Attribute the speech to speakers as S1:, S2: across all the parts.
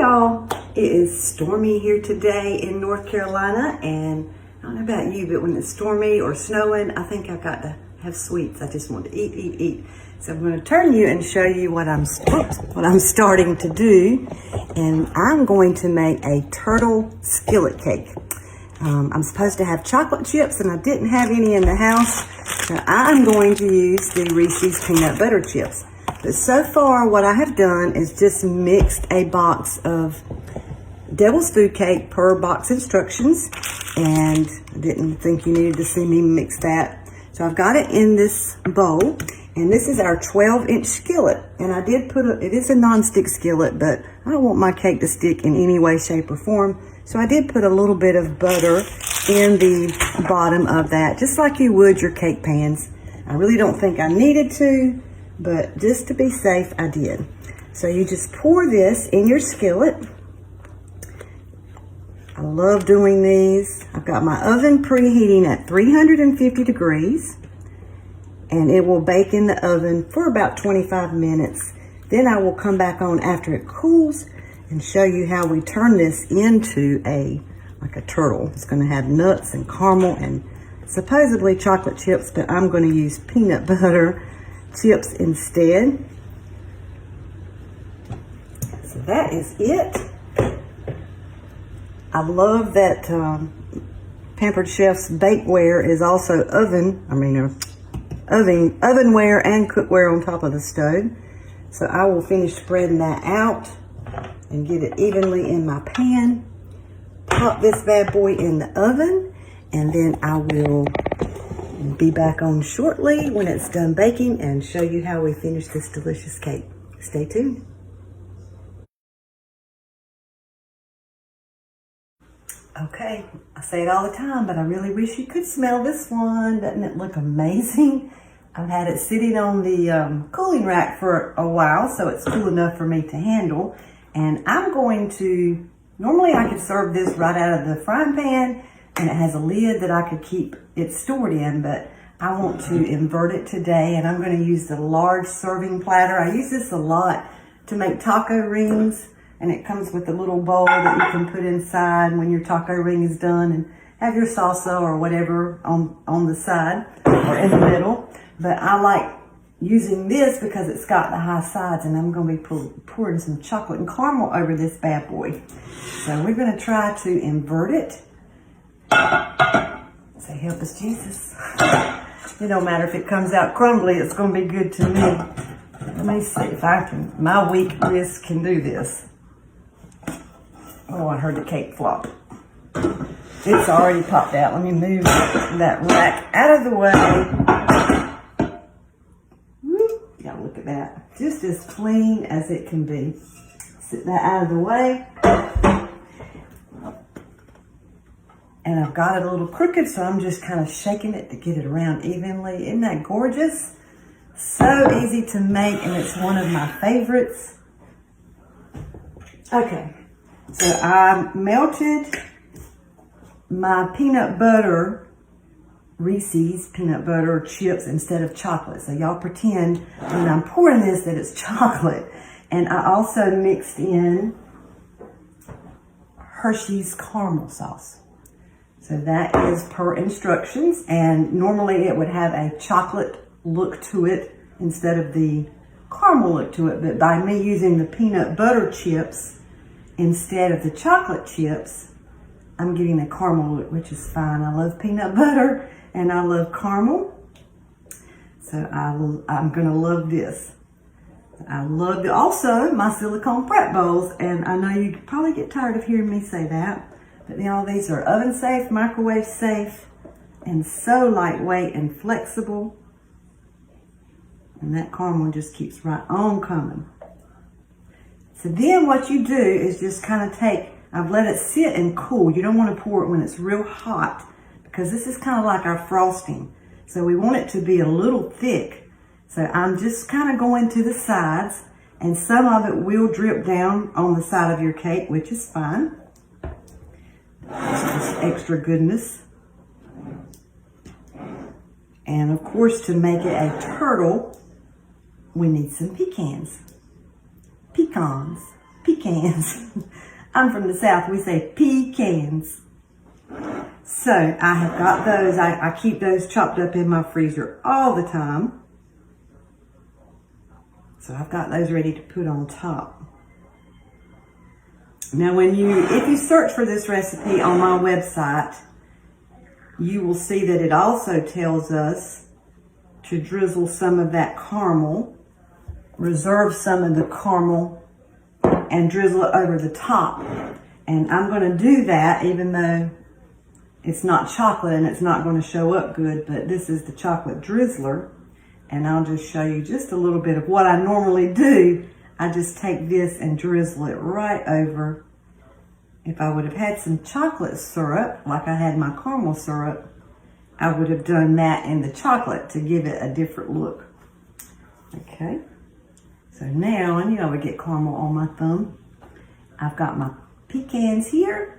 S1: y'all, it is stormy here today in North Carolina, and I don't know about you, but when it's stormy or snowing, I think I've got to have sweets. I just want to eat. So I'm going to turn you and show you what I'm starting to do, and I'm going to make a turtle skillet cake. I'm supposed to have chocolate chips, and I didn't have any in the house, so I'm going to use the Reese's peanut butter chips. But so far, what I have done is just mixed a box of Devil's Food Cake per box instructions, and I didn't think you needed to see me mix that. So I've got it in this bowl, and this is our 12-inch skillet. And I did put it is a non-stick skillet, but I don't want my cake to stick in any way, shape, or form. So I did put a little bit of butter in the bottom of that, just like you would your cake pans. I really don't think I needed to, but just to be safe, I did. So you just pour this in your skillet. I love doing these. I've got my oven preheating at 350 degrees, and it will bake in the oven for about 25 minutes. Then I will come back on after it cools and show you how we turn this into like a turtle. It's gonna have nuts and caramel and supposedly chocolate chips, but I'm gonna use peanut butter chips instead. So that is it. I love that Pampered Chef's bakeware is also ovenware and cookware on top of the stove. So I will finish spreading that out and get it evenly in my pan. Pop this bad boy in the oven, and then I will be back on shortly when it's done baking and show you how we finish this delicious cake. Stay tuned. Okay, I say it all the time, but I really wish you could smell this one. Doesn't it look amazing? I've had it sitting on the cooling rack for a while, so it's cool enough for me to handle. And I'm going to, normally I could serve this right out of the frying pan, and it has a lid that I could keep it stored in, but I want to invert it today, and I'm going to use the large serving platter. I use this a lot to make taco rings, and it comes with a little bowl that you can put inside when your taco ring is done, and have your salsa or whatever on the side or in the middle. But I like using this because it's got the high sides, and I'm going to be pouring some chocolate and caramel over this bad boy. So we're going to try to invert it. Say, help us, Jesus. It don't matter if it comes out crumbly, it's going to be good to me. Let me see if I can, my weak wrist can do this. Oh, I heard the cake flop. It's already popped out. Let me move that rack out of the way. Woo. Yeah, look at that. Just as clean as it can be. Sit that out of the way. And I've got it a little crooked, so I'm just kind of shaking it to get it around evenly. Isn't that gorgeous? So easy to make, and it's one of my favorites. Okay, so I melted my peanut butter, Reese's peanut butter chips instead of chocolate. So y'all pretend when I'm pouring this that it's chocolate. And I also mixed in Hershey's caramel sauce. So that is per instructions, and normally it would have a chocolate look to it instead of the caramel look to it, but by me using the peanut butter chips instead of the chocolate chips, I'm getting a caramel look, which is fine. I love peanut butter and I love caramel, so I'm gonna love this. I love also my silicone prep bowls, and I know you probably get tired of hearing me say that, but y'all, these are oven safe, microwave safe, and so lightweight and flexible. And that caramel just keeps right on coming. So then what you do is just kind of I've let it sit and cool. You don't want to pour it when it's real hot, because this is kind of like our frosting. So we want it to be a little thick. So I'm just kind of going to the sides, and some of it will drip down on the side of your cake, which is fine. It's just extra goodness. And of course, to make it a turtle, we need some pecans. pecans. I'm from the South, we say pecans. So I have got those, I keep those chopped up in my freezer all the time. So I've got those ready to put on top. Now if you search for this recipe on my website, you will see that it also tells us to drizzle some of that caramel, reserve some of the caramel, and drizzle it over the top. And I'm going to do that even though it's not chocolate and it's not going to show up good, but this is the chocolate drizzler. And I'll just show you just a little bit of what I normally do. I just take this and drizzle it right over. If I would have had some chocolate syrup, like I had my caramel syrup, I would have done that in the chocolate to give it a different look. Okay, so now I knew I would get caramel on my thumb. I've got my pecans here,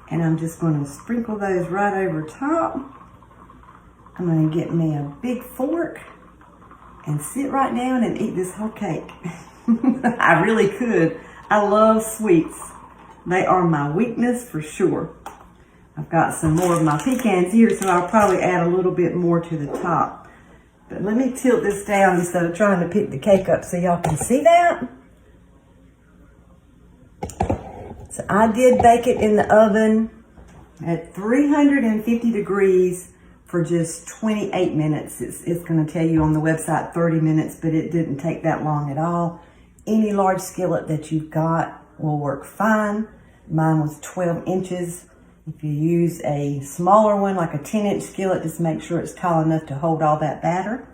S1: and I'm just going to sprinkle those right over top. I'm going to get me a big fork and sit right down and eat this whole cake. I really could. I love sweets. They are my weakness for sure. I've got some more of my pecans here, so I'll probably add a little bit more to the top. But let me tilt this down instead of trying to pick the cake up so y'all can see that. So I did bake it in the oven at 350 degrees for just 28 minutes. It's going to tell you on the website 30 minutes, but it didn't take that long at all. Any large skillet that you've got will work fine. Mine was 12 inches. If you use a smaller one, like a 10-inch skillet, just make sure it's tall enough to hold all that batter.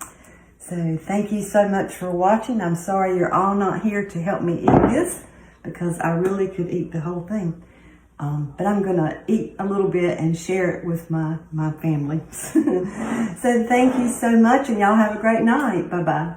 S1: So thank you so much for watching. I'm sorry you're all not here to help me eat this because I really could eat the whole thing. But I'm gonna eat a little bit and share it with my family. So thank you so much, and y'all have a great night. Bye-bye.